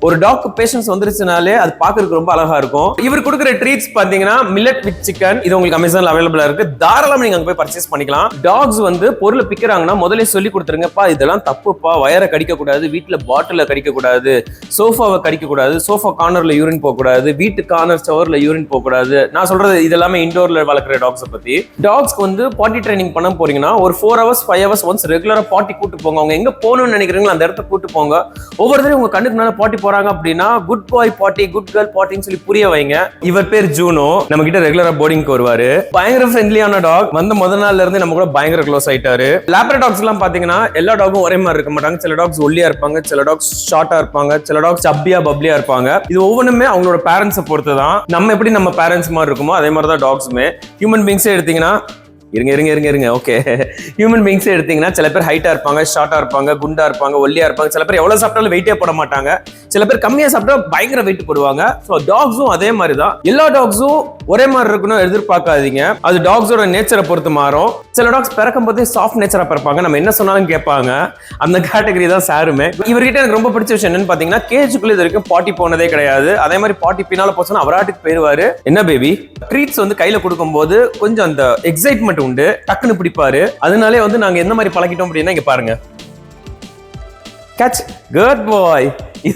ஒரு talk patience வந்துருச்சுனாலே அது பாக்குறதுக்கு ரொம்ப அழகா இருக்கும். இவர் கொடுக்குற ட்ரீட்ஸ் பாத்தீங்கன்னா மில்லட் வித் சிக்கன். இது உங்களுக்கு அமேசான்ல அவைலபிளா இருக்கு. தாராளமா நீங்க அங்க போய் பர்ச்சேஸ் பண்ணிக்கலாம். டாக்ஸ் வந்து பொருளை பிக்கிறாங்கன்னா முதல்ல சொல்லி கொடுத்துருங்கப்பா, இதெல்லாம் தப்புப்பா, வயரை கடிக்க கூடாது, வீட்டுல பாட்டில கடிக்க கூடாது, சோஃபாவை கடிக்க கூடாது, சோஃபா கார்னர்ல யூரின் போக கூடாது, வீட்டு கார்னர் ஷவர்ல யூரின் போக கூடாது. நான் சொல்றது இதெல்லாமே இண்டோர்ல வளர்க்குற டாக்ஸை பத்தி. டாக்ஸ்க்கு வந்து பாட்டி ட்ரைனிங் பண்ண போறீங்கன்னா ஒரு 4 hours 5 hours ஒன்ஸ் ரெகுலரா பாட்டி கூட்டு போங்க. அவங்க எங்க போகணும்னு நினைக்கிறீங்களோ அந்த இடத்த கூட்டு போங்க. ஒவ்வொருத்தரும் உங்க கண்ணுக்கு மேல பாட்டி போறாங்க அப்படின்னா குட் பாய் பாட்டி, குட் கேர்ள் பாட்டின்னு சொல்லி புரிய வைங்க. இவர் பேர் ஜூனோ, நம்ம கிட்ட ரெகுலரா போர்டிங்க்கு வருவாரு. பயங்கர ஃப்ரெண்ட்லியான டாக். வந்த முதல் நாள்ல இருந்து நம்ம கூட பயங்கர க்ளோஸ் ஆயிட்டாரு. லேப்ரடார் டாக்ஸ் எல்லாம் பாத்தீங்கன்னா எல்லா டாகும் ஒரே மாதிரி இருக்க மாட்டாங்க. சில டாக்ஸ் ஒல்லியா இருப்பாங்க, சில டாக்ஸ் ஷார்ட்டா இருப்பாங்க, சில டாக்ஸ் சப்பியா பப்ளியா இருப்பாங்க. இது ஒவ்வொன்றுமே அவங்களோட பேரண்ட்ஸை பொறுத்து தான். நம்ம எப்படி நம்ம பேரண்ட்ஸ் மாதிரி இருக்குமோ அதே மாதிரி தான் டாக்ஸுமே. ஹியூமன் பீங்ஸே எடுத்தீங்கன்னா இருங்க ஓகே, ஹியூமன் பீங்ஸே எடுத்தீங்கன்னா சில பேர் ஹைட்டா இருப்பாங்க, ஷார்ட்டா இருப்பாங்க, குண்டா இருப்பாங்க, ஒல்லியா இருப்பாங்க. சில பேர் எவ்வளவு சாப்பிட்டாலும் வெயிட்டே போட மாட்டாங்க. சில பேர் கம்மியா சாப்பிட்டா பயங்கர வெயிட் போடுவாங்க. ஸோ டாக்ஸும் அதே மாதிரி தான். எல்லா டாக்ஸும் ஒரே மாதிரி இருக்கணும் எதிர்பார்க்காதீங்க. அது டாக்ஸோட நேச்சரை பொறுத்து மாறும். சில டாக்ஸ் பிறக்கும் போதே சாஃப்ட் நேச்சரா பிறப்பாங்க, நம்ம என்ன சொன்னாலும் கேட்பாங்க. அந்த கேட்டகரி தான் சாருமே. இவர்கிட்ட எனக்கு ரொம்ப பிடிச்ச விஷயம் என்னன்னு பாத்தீங்கன்னா, கேஜுக்குள்ள இது வரைக்கும் பாட்டி போனதே கிடையாது. அதே மாதிரி பாட்டி பின்னால போச்சுன்னா அவராட்டுக்கு போயிருவாரு. என்ன பேபி ட்ரீட்ஸ் வந்து கையில கொடுக்கும் போது கொஞ்சம் அந்த எக்ஸைட்மெண்ட் உண்டு, டக்குன்னு பிடிப்பாரு. அதனாலே வந்து நாங்க எந்த மாதிரி பழகிட்டோம் அப்படின்னா இங்க பாருங்க, கேட்ச், குட் பாய்.